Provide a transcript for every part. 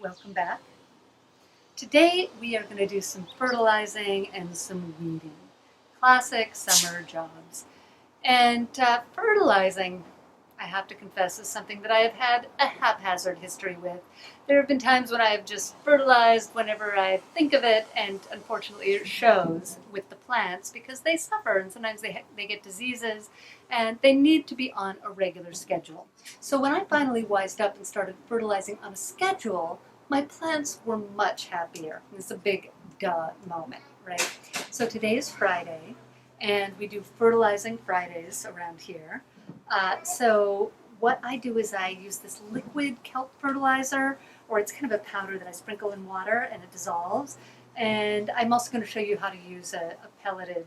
welcome back. Today we are going to do some fertilizing and some weeding. Classic summer jobs. And fertilizing, I have to confess, is something that I have had a haphazard history with. There have been times when I have just fertilized whenever I think of it, and unfortunately it shows with the plants because they suffer and sometimes they get diseases and they need to be on a regular schedule. So when I finally wised up and started fertilizing on a schedule, my plants were much happier. It's a big duh moment, right? So today is Friday, and we do fertilizing Fridays around here. So what I do is I use this liquid kelp fertilizer, or it's kind of a powder that I sprinkle in water and it dissolves. And I'm also going to show you how to use a pelleted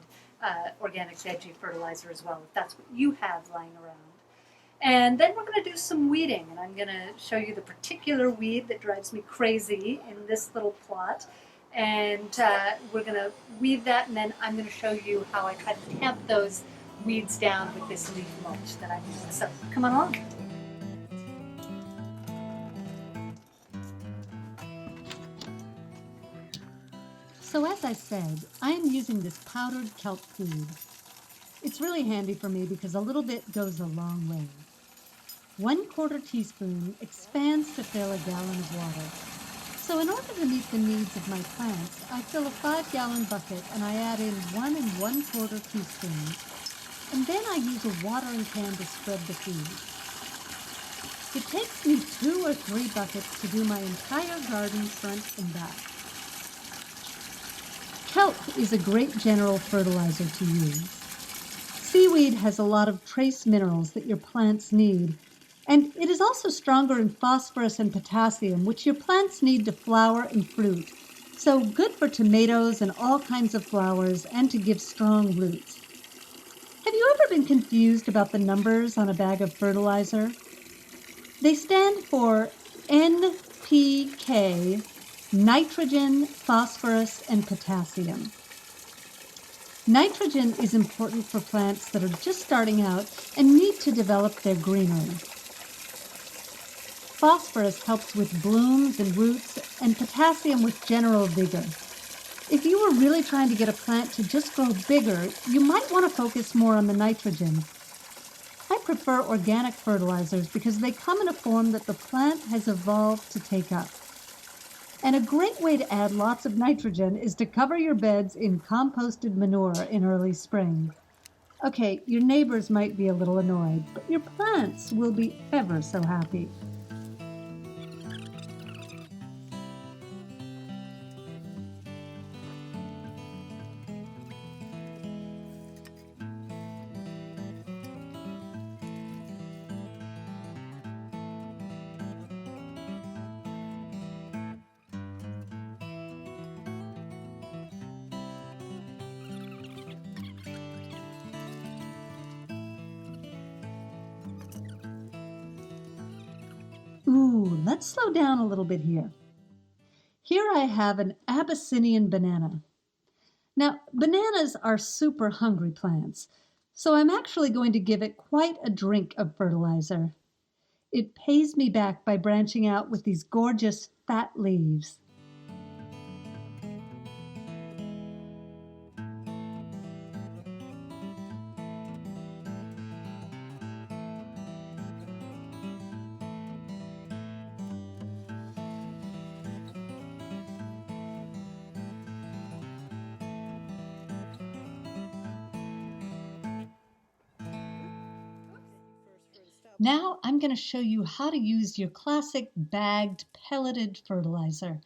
organic veggie fertilizer as well, if that's what you have lying around. And then we're going to do some weeding, and I'm going to show you the particular weed that drives me crazy in this little plot. And we're going to weed that, and then I'm going to show you how I try to tamp those weeds down with this leaf mulch that I'm using. So come on along. So as I said, I am using this powdered kelp food. It's really handy for me because a little bit goes a long way. 1/4 teaspoon expands to fill a gallon of water. So in order to meet the needs of my plants, I fill a 5-gallon bucket and I add in 1 1/4 teaspoons. And then I use a watering can to spread the feed. It takes me 2 or 3 buckets to do my entire garden front and back. Kelp is a great general fertilizer to use. Seaweed has a lot of trace minerals that your plants need, and it is also stronger in phosphorus and potassium, which your plants need to flower and fruit. So good for tomatoes and all kinds of flowers and to give strong roots. Have you ever been confused about the numbers on a bag of fertilizer? They stand for NPK, nitrogen, phosphorus, and potassium. Nitrogen is important for plants that are just starting out and need to develop their greenery. Phosphorus helps with blooms and roots, and potassium with general vigor. If you were really trying to get a plant to just grow bigger, you might want to focus more on the nitrogen. I prefer organic fertilizers because they come in a form that the plant has evolved to take up. And a great way to add lots of nitrogen is to cover your beds in composted manure in early spring. Okay, your neighbors might be a little annoyed, but your plants will be ever so happy. Ooh, let's slow down a little bit here. Here I have an Abyssinian banana. Now, bananas are super hungry plants, so I'm actually going to give it quite a drink of fertilizer. It pays me back by branching out with these gorgeous fat leaves. Now I'm going to show you how to use your classic bagged pelleted fertilizer.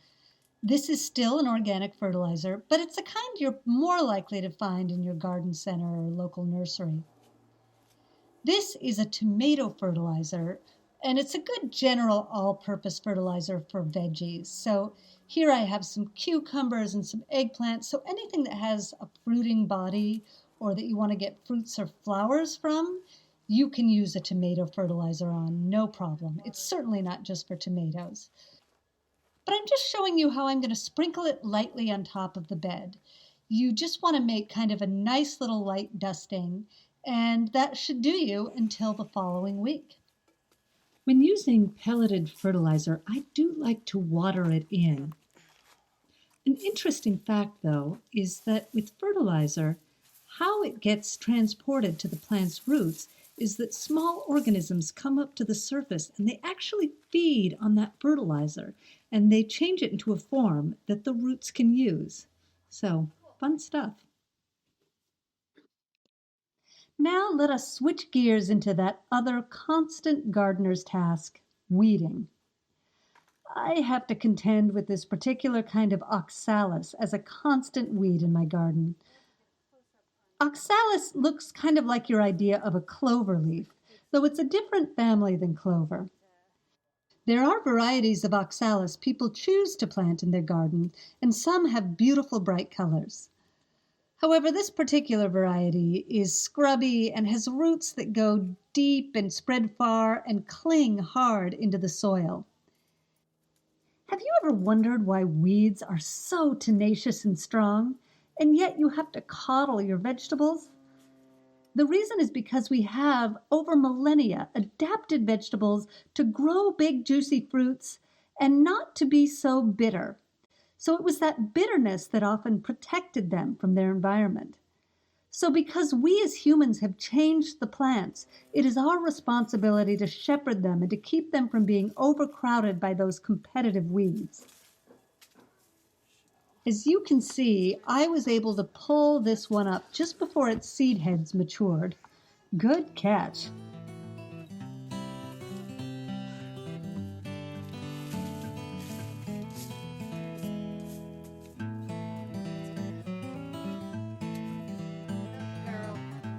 This is still an organic fertilizer, but it's the kind you're more likely to find in your garden center or local nursery. This is a tomato fertilizer, and it's a good general all-purpose fertilizer for veggies. So here I have some cucumbers and some eggplants, so anything that has a fruiting body or that you want to get fruits or flowers from, you can use a tomato fertilizer on, no problem. It's certainly not just for tomatoes. But I'm just showing you how I'm going to sprinkle it lightly on top of the bed. You just want to make kind of a nice little light dusting, and that should do you until the following week. When using pelleted fertilizer, I do like to water it in. An interesting fact, though, is that with fertilizer, how it gets transported to the plant's roots is that small organisms come up to the surface and they actually feed on that fertilizer and they change it into a form that the roots can use. So, fun stuff. Now let us switch gears into that other constant gardener's task, weeding. I have to contend with this particular kind of oxalis as a constant weed in my garden. Oxalis looks kind of like your idea of a clover leaf, though it's a different family than clover. There are varieties of oxalis people choose to plant in their garden, and some have beautiful bright colors. However, this particular variety is scrubby and has roots that go deep and spread far and cling hard into the soil. Have you ever wondered why weeds are so tenacious and strong, and yet you have to coddle your vegetables? The reason is because we have, over millennia, adapted vegetables to grow big, juicy fruits and not to be so bitter. So it was that bitterness that often protected them from their environment. So, because we as humans have changed the plants, it is our responsibility to shepherd them and to keep them from being overcrowded by those competitive weeds. As you can see, I was able to pull this one up just before its seed heads matured. Good catch.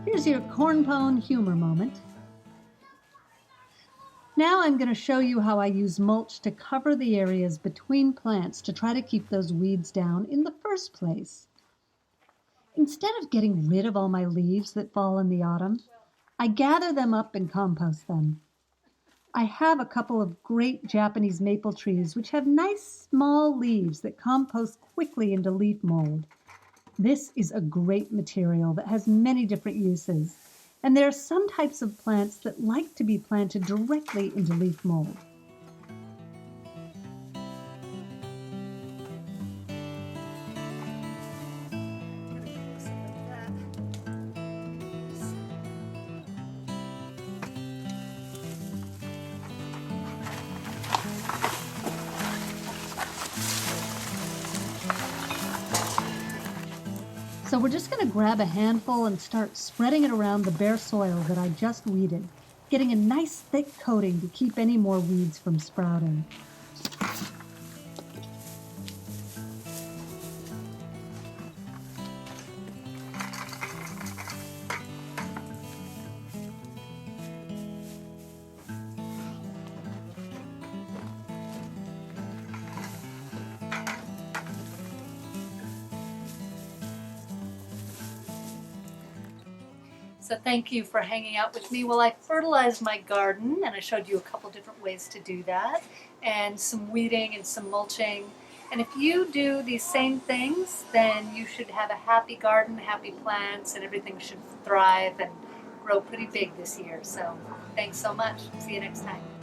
Here's your corn pone humor moment. Now I'm going to show you how I use mulch to cover the areas between plants to try to keep those weeds down in the first place. Instead of getting rid of all my leaves that fall in the autumn, I gather them up and compost them. I have a couple of great Japanese maple trees which have nice small leaves that compost quickly into leaf mold. This is a great material that has many different uses, and there are some types of plants that like to be planted directly into leaf mold. So we're just going to grab a handful and start spreading it around the bare soil that I just weeded, getting a nice thick coating to keep any more weeds from sprouting. So thank you for hanging out with me while I fertilized my garden, and I showed you a couple different ways to do that, and some weeding and some mulching. And if you do these same things, then you should have a happy garden, happy plants, and everything should thrive and grow pretty big this year. So thanks so much. See you next time.